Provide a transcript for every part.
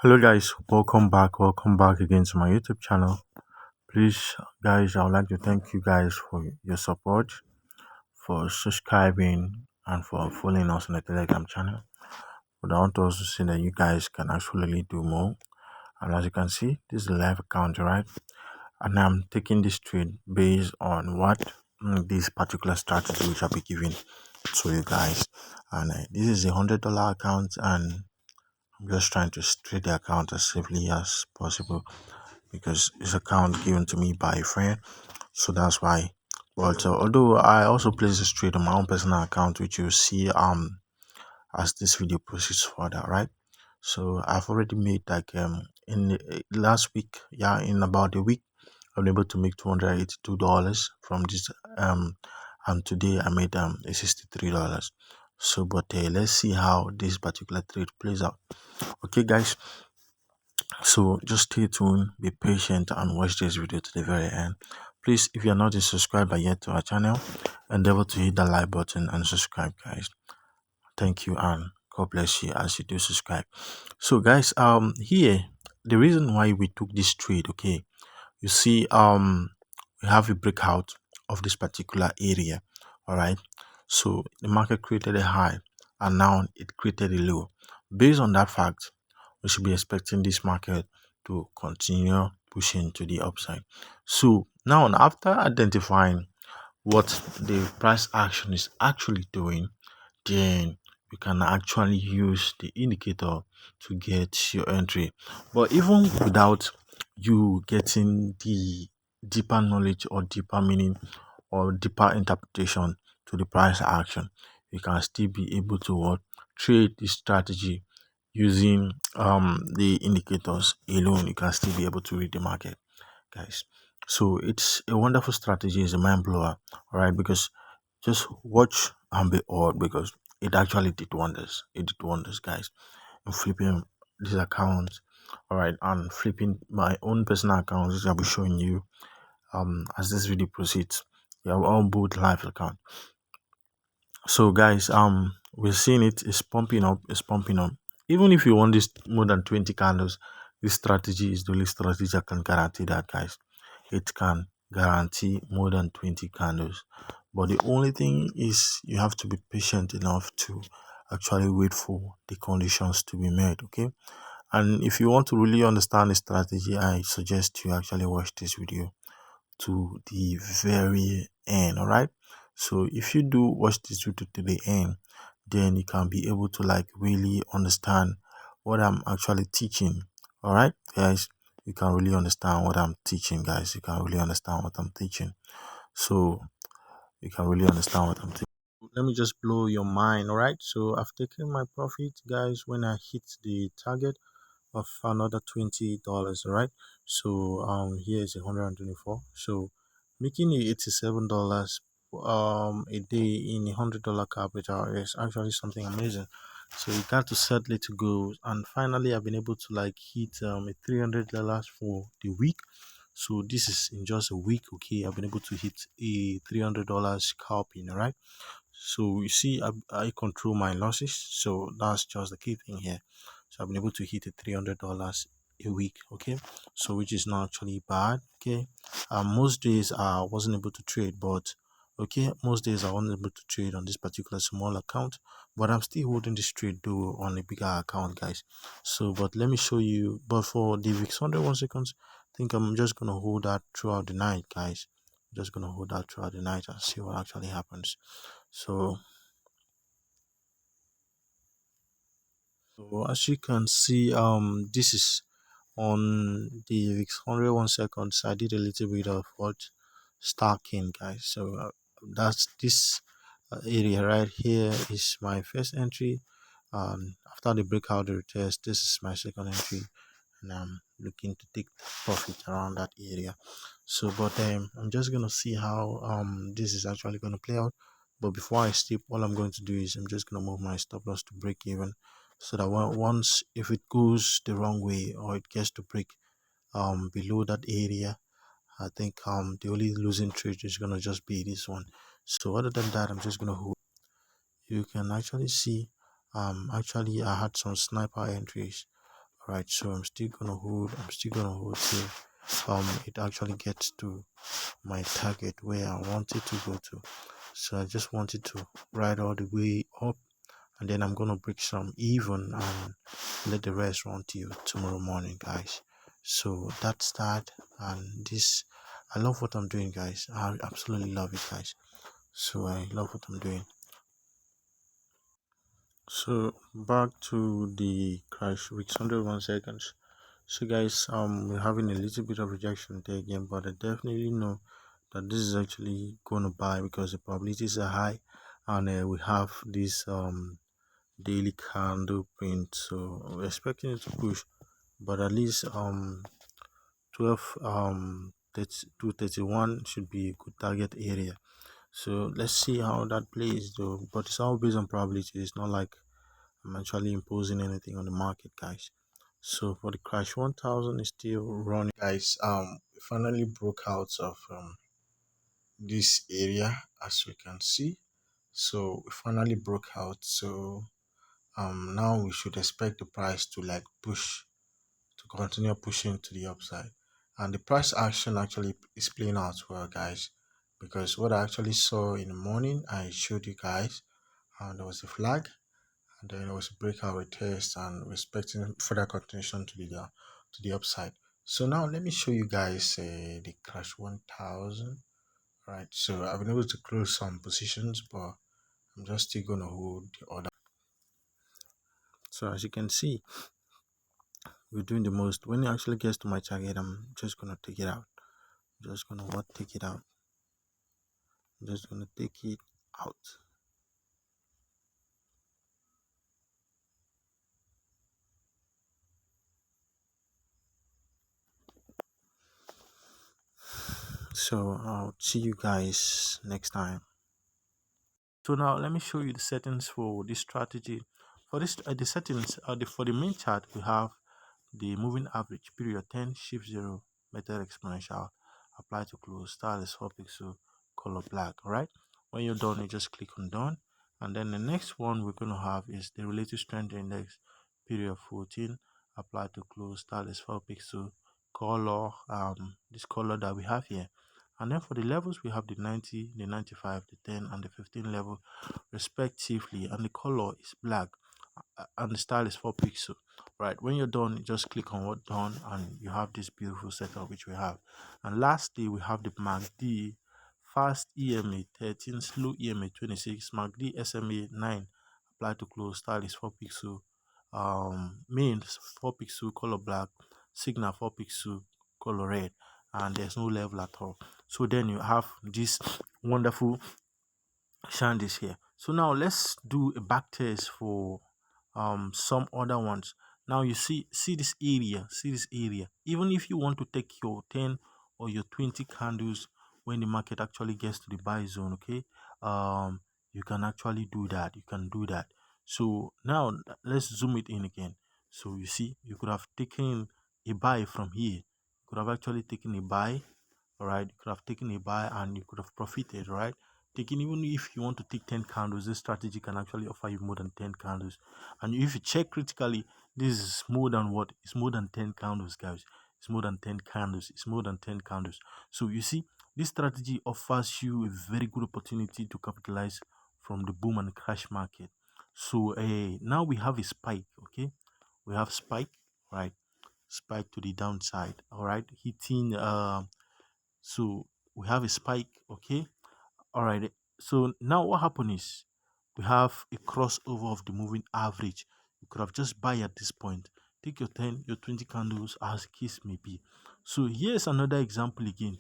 Hello guys, welcome back again to my YouTube channel. Please guys, I would like to thank you guys for your support, for subscribing and for following us on the Telegram channel. But I want to also say that you guys can actually do more. And as you can see, this is a live account, right? And I'm taking this trade based on what this particular strategy which I'll be giving to you guys. And this is $100 account, and I'm just trying to trade the account as safely as possible because it's account given to me by a friend, so that's why. But although I also place this trade on my own personal account, which you see as this video proceeds further, right? So I've already made like in last week, yeah, in about a week, I'm able to make $282 from this and today I made $63. So but let's see how this particular trade plays out. Okay guys, so just stay tuned, be patient, and watch this video to the very end. Please, if you're not a subscriber yet to our channel, endeavor to hit the like button and subscribe, guys. Thank you, and God bless you as you do subscribe. So, guys, here the reason why we took this trade, okay, you see, we have a breakout of this particular area, all right. So the market created a high, and now it created a low. Based on that fact, we should be expecting this market to continue pushing to the upside. So now, after identifying what the price action is actually doing, then you can actually use the indicator to get your entry. But even without you getting the deeper knowledge or deeper meaning or deeper interpretation to the price action, you can still be able to trade this strategy using the indicators alone. You can still be able to read the market, guys. So it's a wonderful strategy. It's a mind blower, all right, because just watch and be awed because it actually did wonders. It did wonders, guys. I'm flipping this account, all right, and flipping my own personal account, which I'll be showing you as this video proceeds. Yeah, all both live account. So guys, we're seeing it's pumping up, it's pumping up. Even if you want this more than 20 candles, this strategy is the only strategy I can guarantee that, guys. It can guarantee more than 20 candles, but the only thing is you have to be patient enough to actually wait for the conditions to be met, okay? And if you want to really understand the strategy, I suggest you actually watch this video to the very end, all right? So if you do watch this video to the end, then you can be able to like really understand what I'm actually teaching, all right, guys. You can really understand what I'm teaching, guys. You can really understand what I'm teaching. So you can really understand what I'm teaching. Let me just blow your mind, all right? So I've taken my profit, guys, when I hit the target of another $20, all right? So here is 124. So making it $87 a day in $100 capital is actually something amazing. So you got to set it to go, and finally I've been able to like hit a $300 for the week. So this is in just a week, okay? I've been able to hit a $300 scalping, all right? So you see, I control my losses, so that's just the key thing here. So I've been able to hit a $300 a week, okay? So which is not actually bad, okay? Most days I wasn't able to trade, but okay, most days I wasn't able to trade on this particular small account, but I'm still holding this trade though on a bigger account, guys. So but let me show you. But for the VIX 1 seconds, I think I'm just gonna hold that throughout the night, guys. I'm just gonna hold that throughout the night and see what actually happens. So as you can see, this is on the VIX 1 seconds. I did a little bit of what stacking, guys. So that's this area right here is my first entry. After the breakout retest, this is my second entry, and I'm looking to take profit around that area. So but I'm just gonna see how this is actually gonna play out. But before I sleep, all I'm going to do is I'm just gonna move my stop loss to break even, so that once if it goes the wrong way or it gets to break below that area, I think the only losing trade is gonna just be this one. So other than that, I'm just gonna hold. You can actually see actually I had some sniper entries, All right, so I'm still gonna hold till it actually gets to my target where I want it to go to. So I just wanted to ride all the way up, and then I'm gonna break some even and let the rest run till tomorrow morning, guys. So that's that. And this, I love what I'm doing, guys. I absolutely love it, guys. So I love what I'm doing. So back to the crash with 101 seconds. So guys, we're having a little bit of rejection there again, but I definitely know that this is actually going to buy because the probabilities are high, and we have this daily candle print, so we're expecting it to push, but at least 12 231 should be a good target area. So let's see how that plays though, but it's all based on probability. It's not like I'm actually imposing anything on the market, guys. So for the crash 1000 is still running, guys. We finally broke out of this area, as we can see. So we finally broke out. So now we should expect the price to like push, to continue pushing to the upside, and the price action actually is playing out well, guys, because what I actually saw in the morning, I showed you guys, and there was a flag, and then it was a breakout test, and we're expecting further continuation to the upside. So now let me show you guys the crash 1000. Right, so I've been able to close some positions, but I'm just still gonna hold the order. So as you can see, we're doing the most. When it actually gets to my target, I'm just gonna take it out. I'm just gonna what take it out. I'm just gonna take it out. So I'll see you guys next time. So now let me show you the settings for this strategy. For this, the settings, for the main chart, we have the moving average period 10 shift 0 method exponential, apply to close, style is 4 pixel, color black. All right, when you're done, you just click on done, and then the next one we're going to have is the relative strength index period 14, apply to close, style is 4 pixel, color this color that we have here. And then for the levels, we have the 90, the 95, the 10, and the 15 level respectively, and the color is black, and the style is 4 pixel. Right, when you're done, you just click on what done, and you have this beautiful setup which we have. And lastly, we have the MACD fast EMA 13, slow EMA 26, MACD SMA 9, apply to close, style is 4 pixel, main 4 pixel, color black, signal 4 pixel, color red, and there's no level at all. So then you have this wonderful Shandy's here. So now let's do a back test for some other ones. Now you see this area, even if you want to take your 10 or your 20 candles when the market actually gets to the buy zone, okay, you can actually do that. You can do that. So now let's zoom it in again. So you see, you could have taken a buy from here. You could have actually taken a buy. All right, you could have taken a buy and you could have profited, right? Taking, even if you want to take 10 candles, this strategy can actually offer you more than 10 candles. And if you check critically, this is more than what? It's more than 10 candles, guys. It's more than 10 candles. It's more than 10 candles. So you see, this strategy offers you a very good opportunity to capitalize from the boom and crash market. So now we have a spike, okay? We have spike, right? Spike to the downside, all right? Hitting so we have a spike, okay? All right. So now what happened is we have a crossover of the moving average. You could have just buy at this point. Take your 10, your 20 candles as case may be. So here's another example again.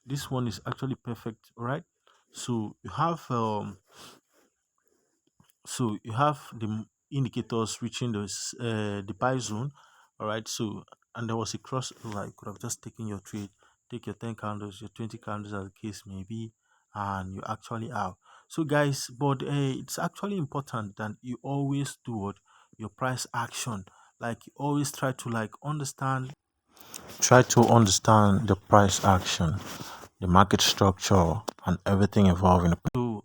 This one is actually perfect, all right? So you have the indicators reaching the buy zone, all right? So and there was a crossover. You could have just taken your trade, take your 10 candles, your 20 candles as the case may be, and you actually have. So guys, but it's actually important that you always do what your price action, like you always try to like understand, try to understand the price action, the market structure, and everything involving the. So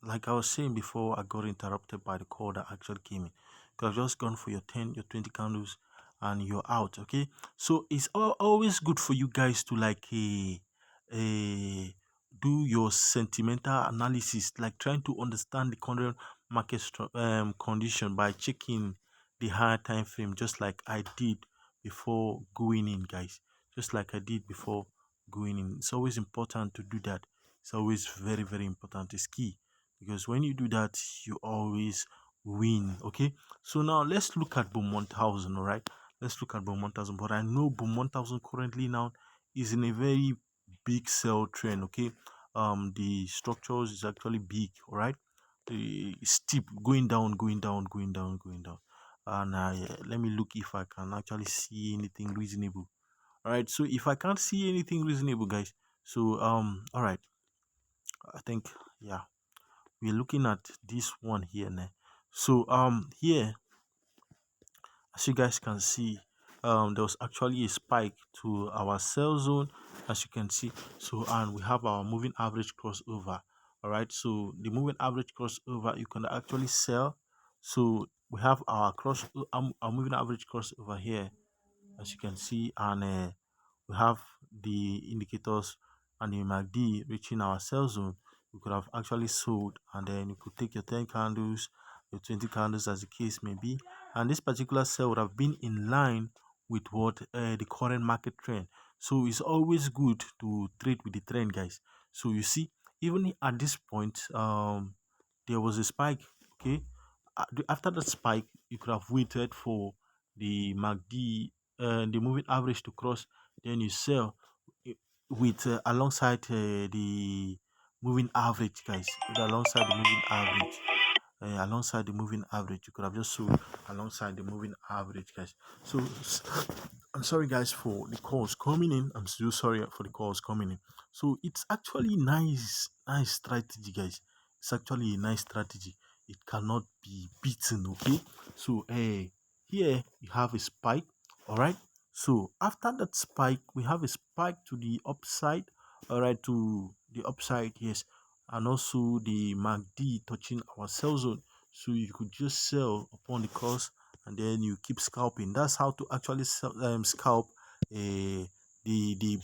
like I was saying before, I got interrupted by the call that actually came in. Because I've just gone for your 10, your 20 candles, and you're out. Okay, so it's always good for you guys to like a do your sentimental analysis, like trying to understand the current market condition by checking the higher time frame, just like I did before going in, guys. Just like I did before going in. It's always important to do that. It's always very, very important. It's key because when you do that, you always win. Okay, so now let's look at Boom 1000. All right, let's look at Boom 1000. But I know Boom 1000 currently now is in a very big sell trend. Okay, the structures is actually big. All right, steep, going down, going down, going down, going down. And let me look if I can actually see anything reasonable. All right, so if I can't see anything reasonable, guys, so all right, I think, yeah, we're looking at this one here now. So here, as you guys can see, there was actually a spike to our sell zone, as you can see. So, and we have our moving average crossover. All right, so the moving average crossover, you can actually sell. So we have our moving average crossover here, as you can see, and we have the indicators and the MACD reaching our sell zone. You could have actually sold, and then you could take your 10 candles, your 20 candles, as the case may be, and this particular sell would have been in line with what the current market trend. So it's always good to trade with the trend, guys. So you see, even at this point, there was a spike. Okay, after that spike, you could have waited for the MACD, the moving average to cross, then you sell with alongside the moving average, guys. Alongside the moving average, alongside the moving average, you could have just sold alongside the moving average, guys. So I'm sorry, guys, for the calls coming in. I'm still sorry for the calls coming in. So it's actually nice strategy, guys. It's actually a nice strategy. It cannot be beaten. Okay, so here you have a spike. All right, so after that spike, we have a spike to the upside. All right, to the upside, yes, and also the MACD touching our sell zone. So you could just sell upon the course, and then you keep scalping. That's how to actually scalp the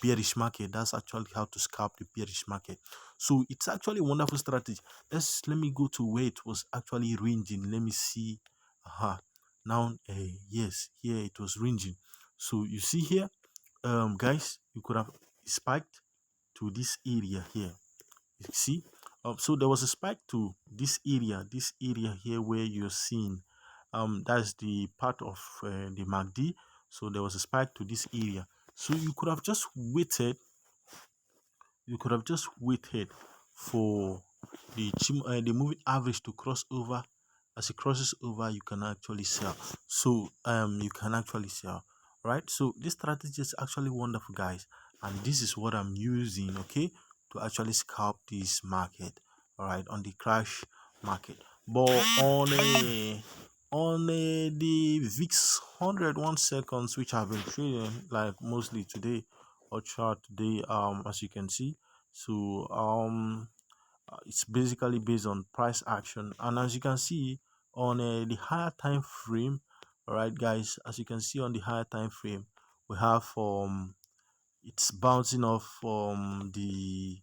bearish market. That's actually how to scalp the bearish market. So it's actually a wonderful strategy. Let me go to where it was actually ranging. Let me see. Now yes, here it was ranging. So you see here, guys, you could have spiked to this area here. You see, so there was a spike to this area here where you're seeing, that's the part of the MACD. So there was a spike to this area. So you could have just waited. You could have just waited for the moving average to cross over. As it crosses over, you can actually sell. So you can actually sell, right? So this strategy is actually wonderful, guys, and this is what I'm using, okay, to actually scalp this market, all right, on the crash market. But on the VIX 100 1 seconds, which I've been trading like mostly today or chart today, as you can see, so it's basically based on price action, and as you can see on the higher time frame, all right, guys, as you can see on the higher time frame, we have it's bouncing off the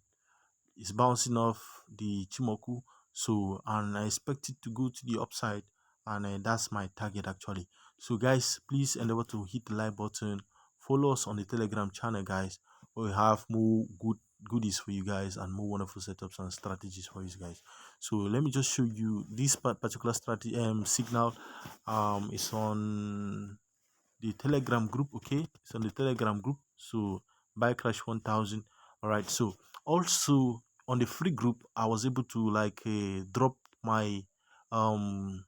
Chimoku. So, and I expect it to go to the upside, and that's my target actually. So guys, please endeavor to hit the like button, follow us on the Telegram channel, guys. We have more goodies for you guys and more wonderful setups and strategies for you guys. So let me just show you this particular strategy signal. Is on the Telegram group. Okay, it's on the Telegram group. So buy crash 1000. All right, so also on the free group, I was able to like drop my um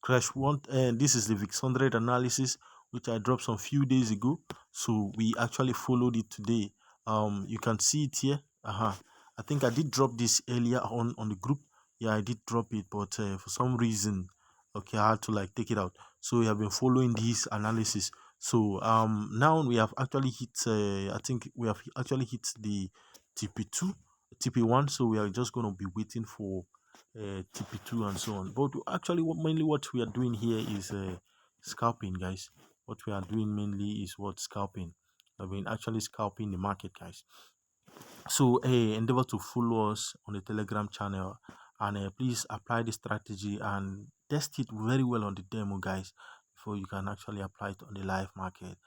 crash one, and this is the VIX 100 analysis, which I dropped some few days ago. So we actually followed it today. You can see it here. I think I did drop this earlier on the group. Yeah, I did drop it, but for some reason, okay, I had to like take it out. So we have been following this analysis. So now we have actually hit I think we have actually hit the TP2, TP1. So we are just going to be waiting for TP2 and so on. But actually, mainly what we are doing here is scalping, guys. What we are doing mainly is what scalping. I've been actually scalping the market, guys. So endeavor to follow us on the Telegram channel, and please apply the strategy and test it very well on the demo, guys, before you can actually apply it on the live market.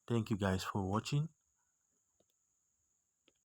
Thank you guys for watching.